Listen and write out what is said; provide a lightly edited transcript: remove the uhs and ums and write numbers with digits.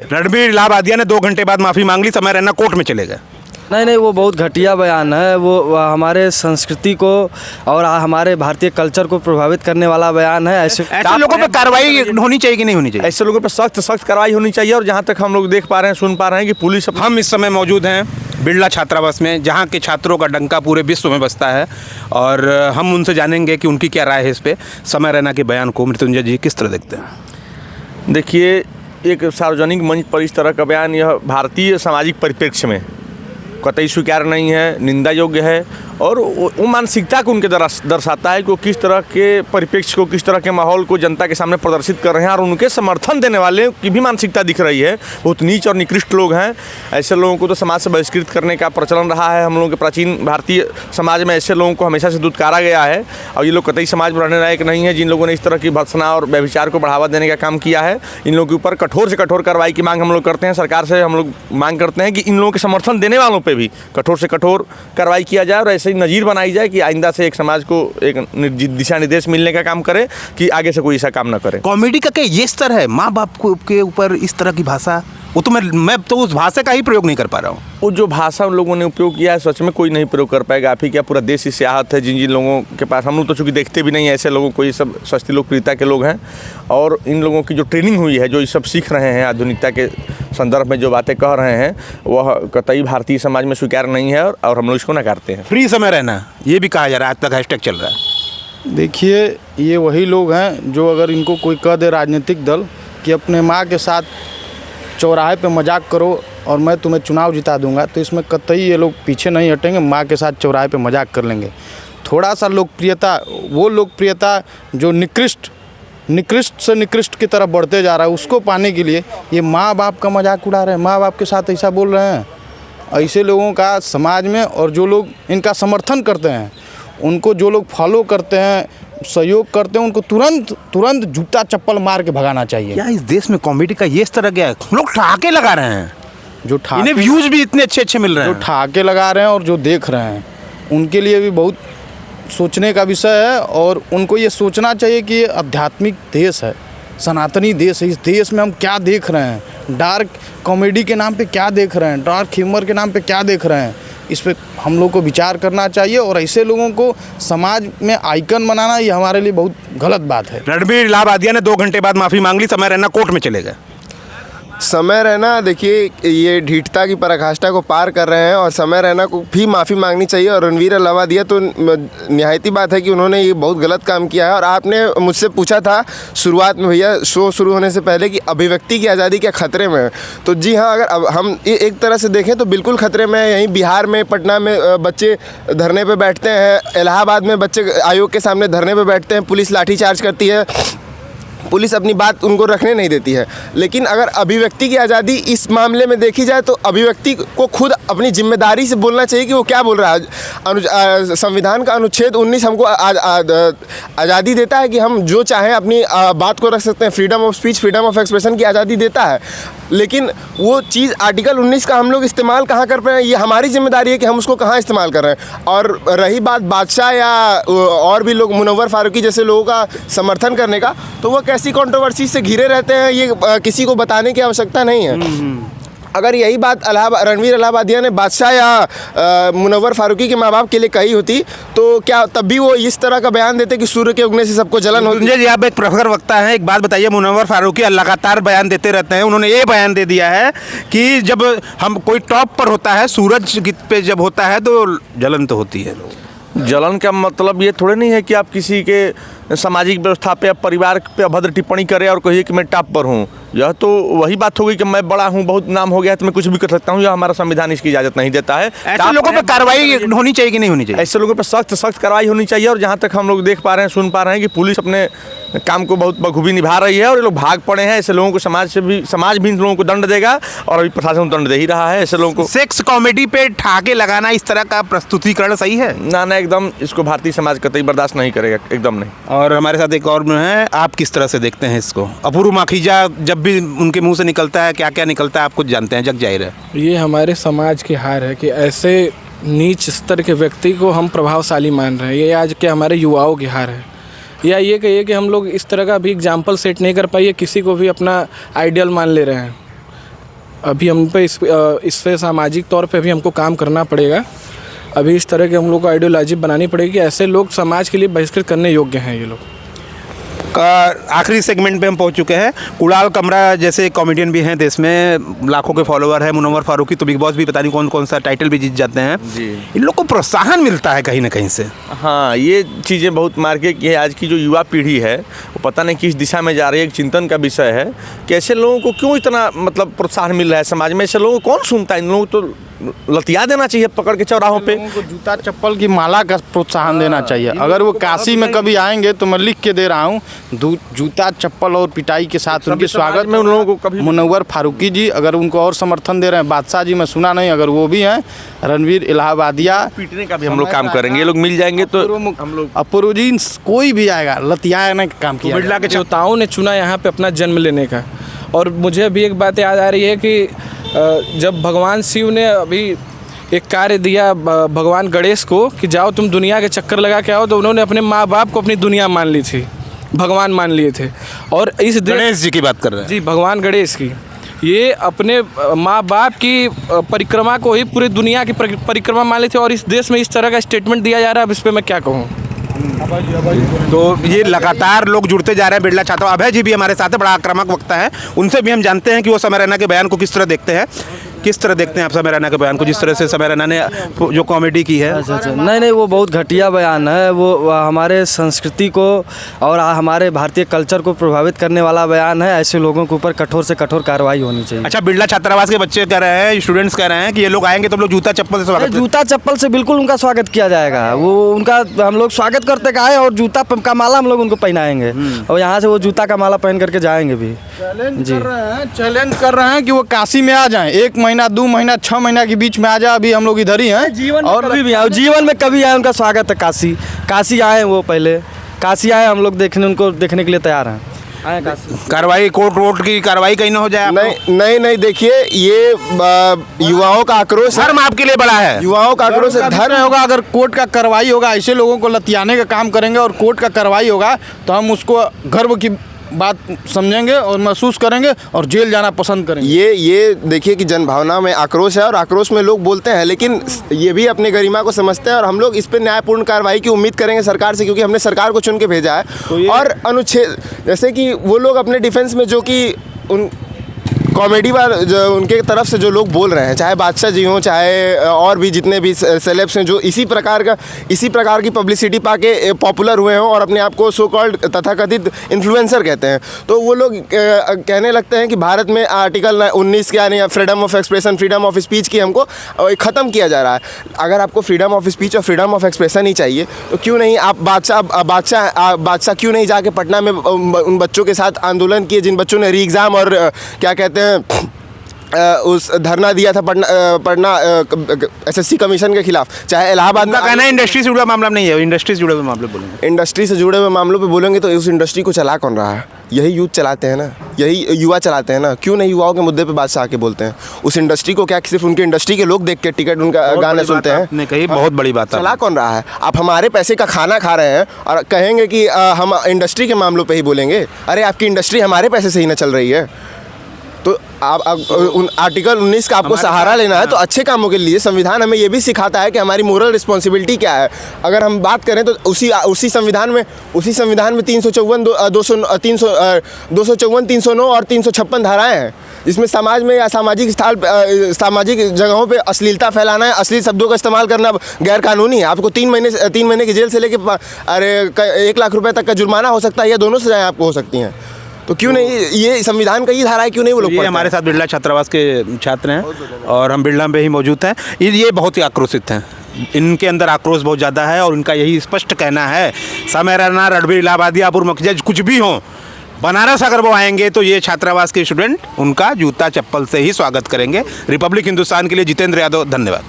रणबीर इलाहाबादिया ने 2 घंटे बाद माफ़ी मांग ली, समय रैना कोर्ट में चले गए। नहीं, वो बहुत घटिया बयान है। वो हमारे संस्कृति को और हमारे भारतीय कल्चर को प्रभावित करने वाला बयान है। ऐसे लोगों पे कार्रवाई होनी चाहिए कि नहीं होनी चाहिए? ऐसे लोगों पे सख्त कार्रवाई होनी चाहिए। और जहाँ तक हम लोग देख पा रहे हैं, सुन पा रहे हैं कि पुलिस हम इस समय मौजूद हैं बिरला छात्रावास में, जहाँ के छात्रों का डंका पूरे विश्व में बजता है, और हम उनसे जानेंगे कि उनकी क्या राय है इस पे। समय रैना के बयान को मृत्युंजय जी किस तरह देखते हैं? देखिए, एक सार्वजनिक मंच पर इस तरह का बयान यह भारतीय सामाजिक परिप्रेक्ष्य में कतई स्वीकार नहीं है, निंदा योग्य है। और वो मानसिकता को उनके दर्शाता है कि वो किस तरह के परिप्रेक्ष्य को, किस तरह के माहौल को जनता के सामने प्रदर्शित कर रहे हैं। और उनके समर्थन देने वाले की भी मानसिकता दिख रही है। बहुत नीच और निकृष्ट लोग हैं। ऐसे लोगों को तो समाज से बहिष्कृत करने का प्रचलन रहा है। हम लोगों के प्राचीन भारतीय समाज में ऐसे लोगों को हमेशा से दुत्कारा गया है। और ये लोग कतई समाज में रहने लायक नहीं है। जिन लोगों ने इस तरह की भर्त्सना और व्यभिचार को बढ़ावा देने का काम किया है, इन लोगों के ऊपर कठोर से कठोर कार्रवाई की मांग हम लोग करते हैं। सरकार से हम लोग मांग करते हैं कि इन लोगों के समर्थन देने वालों पर भी कठोर से कठोर कार्रवाई किया जाए, और ऐसे ही नज़ीर बनाई जाए कि आइंदा से एक समाज को एक दिशा निर्देश मिलने का काम करे कि आगे से कोई ऐसा काम ना करे। कॉमेडी का क्या ये स्तर है? माँ बाप के ऊपर इस तरह की भाषा, वो तो मैं तो उस भाषा का ही प्रयोग नहीं कर पा रहा हूँ। वो जो भाषा उन लोगों ने उपयोग किया है, सच में कोई नहीं प्रयोग कर पाएगा। आप ही क्या, पूरा देश इससे आहत है। जिन लोगों के पास, हम लोग तो चूँकि देखते भी नहीं है ऐसे लोगों को, ये सब सस्ती लोकप्रियता के लोग हैं। और इन लोगों की जो ट्रेनिंग हुई है, जो ये सब सीख रहे हैं, आधुनिकता के संदर्भ में जो बातें कह रहे हैं, वह कतई भारतीय समाज में स्वीकार नहीं है। और हम लोग इसको नकारते हैं। फ्री समय रैना, ये भी कहा जा रहा है, आज तक हैशटैग चल रहा है। देखिए, ये वही लोग हैं जो अगर इनको कोई कह दे राजनीतिक दल कि अपने माँ के साथ चौराहे पे मजाक करो और मैं तुम्हें चुनाव जिता दूंगा, तो इसमें कतई ये लोग पीछे नहीं हटेंगे। माँ के साथ चौराहे पे मजाक कर लेंगे। थोड़ा सा लोकप्रियता, वो लोकप्रियता जो निकृष्ट से निकृष्ट की तरफ बढ़ते जा रहा है, उसको पाने के लिए ये माँ बाप का मजाक उड़ा रहे हैं। माँ बाप के साथ ऐसा बोल रहे हैं। ऐसे लोगों का समाज में, और जो लोग इनका समर्थन करते हैं, उनको जो लोग फॉलो करते हैं, सहयोग करते हैं, उनको तुरंत जूता चप्पल मार के भगाना चाहिए। क्या इस देश में कॉमेडी का ये स्तर गया है? लोग ठहाके लगा रहे हैं, इन्हें व्यूज भी इतने अच्छे मिल रहे हैं। जो ठहाके लगा रहे हैं और जो देख रहे हैं, उनके लिए भी बहुत सोचने का विषय है। और उनको ये सोचना चाहिए कि ये आध्यात्मिक देश है, सनातनी देश है। इस देश में हम क्या देख रहे हैं? डार्क कॉमेडी के नाम पे क्या देख रहे हैं? डार्क ह्यूमर के नाम पे क्या देख रहे हैं? इस पे हम लोग को विचार करना चाहिए। और ऐसे लोगों को समाज में आइकन बनाना, ये हमारे लिए बहुत गलत बात है। रणबीर इलाहाबादिया ने 2 घंटे बाद माफ़ी मांग ली, समय रैना कोर्ट में चले गए। समय रैना, देखिए, ये ढीठता की पराकाष्ठा को पार कर रहे हैं और समय रैना को भी माफ़ी मांगनी चाहिए। और रणबीर इलाहाबादिया तो निहायती बात है कि उन्होंने ये बहुत गलत काम किया है। और आपने मुझसे पूछा था शुरुआत में, भैया शो शुरू होने से पहले, कि अभिव्यक्ति की आज़ादी क्या खतरे में है? तो जी हाँ, अगर अब हम एक तरह से देखें तो बिल्कुल खतरे में है। यहीं बिहार में, पटना में बच्चे धरने पर बैठते हैं, इलाहाबाद में बच्चे आयोग के सामने धरने पर बैठते हैं, पुलिस लाठीचार्ज करती है, पुलिस अपनी बात उनको रखने नहीं देती है। लेकिन अगर अभिव्यक्ति की आज़ादी इस मामले में देखी जाए तो अभिव्यक्ति को खुद अपनी जिम्मेदारी से बोलना चाहिए कि वो क्या बोल रहा है। संविधान का अनुच्छेद 19 हमको आज़ादी देता है कि हम जो चाहें अपनी बात को रख सकते हैं। Freedom of speech, freedom of expression की आज़ादी देता है। लेकिन वो चीज़ आर्टिकल 19 का हम लोग इस्तेमाल कहाँ कर रहे हैं, ये हमारी जिम्मेदारी है कि हम उसको कहाँ इस्तेमाल कर रहे हैं। और रही बात बादशाह या और भी लोग, मुनव्वर फारूकी जैसे लोगों का समर्थन करने का, तो वो कैसी कंट्रोवर्सी से घिरे रहते हैं, ये किसी को बताने की आवश्यकता नहीं है। अगर यही बात रणबीर इलाहाबादिया ने बादशाह या मुनव्वर फारूकी के माँ बाप के लिए कही होती, तो क्या तब भी वो इस तरह का बयान देते कि सूर्य के उगने से सबको जलन होती? जी, आप एक प्रखर वक्ता हैं, एक बात बताइए। मुनव्वर फारूकी लगातार बयान देते रहते हैं। उन्होंने ये बयान दे दिया है कि जब हम कोई टॉप पर होता है, सूरज पे जब होता है तो जलन तो होती है। जलन का मतलब ये थोड़े नहीं है कि आप किसी के सामाजिक व्यवस्था पे, परिवार पे अभद्र टिप्पणी करें और कहिए कि मैं टॉप पर हूँ। यह तो वही बात होगी कि मैं बड़ा हूँ, बहुत नाम हो गया है, तो मैं कुछ भी कर सकता हूँ। यह हमारा संविधान इसकी इजाज़त नहीं देता है। ऐसे लोगों पर कार्रवाई होनी चाहिए कि नहीं होनी चाहिए? ऐसे लोगों पर सख्त कार्रवाई होनी चाहिए। और जहाँ तक हम लोग देख पा रहे हैं, सुन पा रहे हैं कि पुलिस अपने काम को बहुत बखूबी निभा रही है। और ये लोग भाग पड़े हैं। ऐसे लोगों को समाज भी इन लोगों को दंड देगा, और अभी प्रशासन दंड दे ही रहा है ऐसे लोगों को। सेक्स कॉमेडी पे ठहाके लगाना, इस तरह का प्रस्तुतिकरण सही है? ना, एकदम इसको भारतीय समाज कतई बर्दाश्त नहीं करेगा, एकदम नहीं। और हमारे साथ एक और है, आप किस तरह से देखते हैं इसको? अपूर्व माखीजा जब भी उनके मुंह से निकलता है, क्या क्या निकलता है आप कुछ जानते हैं, जग जाहिर है। ये हमारे समाज की हार है कि ऐसे नीच स्तर के व्यक्ति को हम प्रभावशाली मान रहे हैं। ये आज के हमारे युवाओं की हार है। या ये कहिए कि हम लोग इस तरह का भी एग्जाम्पल सेट नहीं कर पाइए, किसी को भी अपना आइडियल मान ले रहे हैं। अभी हम पे इस पे सामाजिक तौर पे भी हमको काम करना पड़ेगा। अभी इस तरह के हम लोग को आइडियोलॉजी बनानी पड़ेगी कि ऐसे लोग समाज के लिए बहिष्कृत करने योग्य हैं ये लोग। आखिरी सेगमेंट पे हम पहुंच चुके हैं। कुणाल कमरा जैसे कॉमेडियन भी हैं देश में, लाखों के फॉलोअर हैं। मुनव्वर फारूकी तो बिग बॉस भी पता नहीं कौन कौन सा टाइटल भी जीत जाते हैं जी। इन लोग को प्रोत्साहन मिलता है कहीं ना कहीं से। हाँ, ये चीज़ें बहुत मार्केट की है। आज की जो युवा पीढ़ी है वो पता नहीं किस दिशा में जा रही है, एक चिंतन का विषय है कि ऐसे लोगों को क्यों इतना मतलब प्रोत्साहन मिल रहा है समाज में। ऐसे लोगों को कौन सुनता है? इन लोगों को तो लतिया देना चाहिए पकड़ के चौराहों पे। लोगों को जूता चप्पल की माला का प्रोत्साहन देना चाहिए। अगर वो काशी में कभी आएंगे तो मैं लिख के दे रहा हूँ, जूता चप्पल और पिटाई के साथ उनके स्वागत में उन लोगों को कभी मुनव्वर फारूकी जी अगर उनको और समर्थन दे रहे हैं, बादशाह जी मैं सुना नहीं, अगर वो भी हैं, रणवीर इलाहाबादिया, पीटने का भी हम लोग काम करेंगे। ये लोग मिल जाएंगे तो हम लोग अपूर्व जी, कोई भी आएगा लतियाने का काम किया। बिरला के देवताओं ने चुना यहाँ पे अपना जन्म लेने का। और मुझे अभी एक बात याद आ रही है कि जब भगवान शिव ने अभी एक कार्य दिया भगवान गणेश को कि जाओ तुम दुनिया के चक्कर लगा के आओ, तो उन्होंने अपने माँ बाप को अपनी दुनिया मान ली थी, भगवान मान लिए थे। और इस गणेश जी की बात कर रहे हैं जी, भगवान गणेश की, ये अपने माँ बाप की परिक्रमा को ही पूरी दुनिया की परिक्रमा मान ली थी। और इस देश में इस तरह का स्टेटमेंट दिया जा रहा है, अब इस पर मैं क्या कहूँ। तो ये लगातार लोग जुड़ते जा रहे हैं बिरला छात्रा। अभय जी भी हमारे साथ है, बड़ा आक्रामक वक्ता है, उनसे भी हम जानते हैं कि वो समय रैना के बयान को किस तरह देखते हैं। किस तरह देखते हैं आप समय रैना के बयान को, जिस तरह से समय रैना ने जो कॉमेडी की है? अच्छा, नहीं, वो बहुत घटिया बयान है। वो हमारे संस्कृति को और हमारे भारतीय कल्चर को प्रभावित करने वाला बयान है। ऐसे लोगों के ऊपर कठोर से कठोर कार्रवाई होनी चाहिए। अच्छा, बिरला छात्रावास के बच्चे कह रहे हैं, स्टूडेंट्स कह रहे हैं कि ये लोग आएंगे तो हम लोग जूता चप्पल से स्वागत जूता चप्पल से बिल्कुल उनका स्वागत किया जाएगा। वो उनका हम लोग स्वागत करते आए और जूता का माला हम लोग उनको पहनाएंगे और यहाँ से वो जूता का माला पहन करके जाएंगे भी। चैलेंज कर रहे हैं कि वो काशी में आ जाएं, 1 महीना 2 महीना 6 महीना के बीच में आ जाए। अभी हम लोग इधर ही हैं। जीवन और कभी भी आए, जीवन में कभी आए, उनका स्वागत है। काशी आए, वो पहले काशी आए, हम लोग उनको देखने के लिए तैयार हैं। आए काशी। कार्रवाई कोर्ट की कार्रवाई कहीं ना हो जाए? नहीं, देखिए ये युवाओं का आक्रोश है। धर्म आपके लिए बड़ा है। युवाओं का आक्रोश है। धर्म होगा, अगर कोर्ट का कार्रवाई होगा, ऐसे लोगों को लतियाने का काम करेंगे और कोर्ट का कार्रवाई होगा तो हम उसको गर्व की बात समझेंगे और महसूस करेंगे और जेल जाना पसंद करेंगे। ये देखिए कि जनभावना में आक्रोश है और आक्रोश में लोग बोलते हैं, लेकिन ये भी अपने गरिमा को समझते हैं और हम लोग इस पर न्यायपूर्ण कार्रवाई की उम्मीद करेंगे सरकार से, क्योंकि हमने सरकार को चुन के भेजा है। तो और अनुच्छेद जैसे कि वो लोग अपने डिफेंस में जो कि उन कॉमेडी वाले जो उनके तरफ से जो लोग बोल रहे हैं, चाहे बादशाह जी हों, चाहे और भी जितने भी सेलेब्स हैं जो इसी प्रकार की पब्लिसिटी पाके पॉपुलर हुए हों और अपने आप को सो कॉल्ड तथाकथित इन्फ्लुएंसर कहते हैं, तो वो लोग कहने लगते हैं कि भारत में आर्टिकल 19 के यानी freedom of expression, freedom of speech की हमको ख़त्म किया जा रहा है। अगर आपको फ्रीडम ऑफ स्पीच और फ्रीडम ऑफ एक्सप्रेशन ही चाहिए तो क्यों नहीं आप बादशाह क्यों नहीं जाके पटना में उन बच्चों के साथ आंदोलन किए जिन बच्चों ने री एग्ज़ाम और क्या कहते हैं उस धरना दिया था पटना एसएससी कमीशन के खिलाफ। चाहे इलाहाबाद में कहना है इंडस्ट्री से जुड़ा मामला नहीं है, इंडस्ट्री से जुड़े हुए मामले बोलेंगे। इंडस्ट्री से जुड़े हुए मामलों पे बोलेंगे तो उस इंडस्ट्री को चला कौन रहा है? यही यूथ चलाते हैं ना, यही युवा चलाते हैं ना। क्यों नहीं युवाओं के मुद्दे पे बादशाह आके बोलते हैं? उस इंडस्ट्री को क्या सिर्फ उनके इंडस्ट्री के लोग देख के टिकट उनका गाने सुनते हैं? नहीं, कही बहुत बड़ी बात है। चला कौन रहा है? आप हमारे पैसे का खाना खा रहे हैं और कहेंगे कि हम इंडस्ट्री के मामलों पर ही बोलेंगे। अरे आपकी इंडस्ट्री हमारे पैसे से ही ना चल रही है। तो आप उन आर्टिकल 19 का आपको सहारा लेना है तो अच्छे कामों के लिए संविधान हमें ये भी सिखाता है कि हमारी मोरल रिस्पॉन्सिबिलिटी क्या है। अगर हम बात करें तो उसी संविधान में 354, 254, 309 और 356 धाराएं हैं, जिसमें समाज में या सामाजिक जगहों पे अश्लीलता फैलाना है, अश्लील शब्दों का इस्तेमाल करना गैर कानूनी है। आपको 3 महीने की जेल से लेके 1 लाख रुपए तक का जुर्माना हो सकता है या दोनों सजाएं आपको हो सकती हैं। तो क्यों नहीं ये संविधान का ये धारा है, क्यों नहीं वो लोग? ये हमारे साथ बिरला छात्रावास के छात्र हैं और हम बिरला में ही मौजूद हैं। ये बहुत ही आक्रोशित हैं, इनके अंदर आक्रोश बहुत ज़्यादा है और इनका यही स्पष्ट कहना है, समय रैना, रणवीर इलाहाबादी, अपूर्व मुखर्जी कुछ भी हों, बनारस अगर वो आएंगे तो ये छात्रावास के स्टूडेंट उनका जूता चप्पल से ही स्वागत करेंगे। रिपब्लिक हिंदुस्तान के लिए जितेंद्र यादव, धन्यवाद।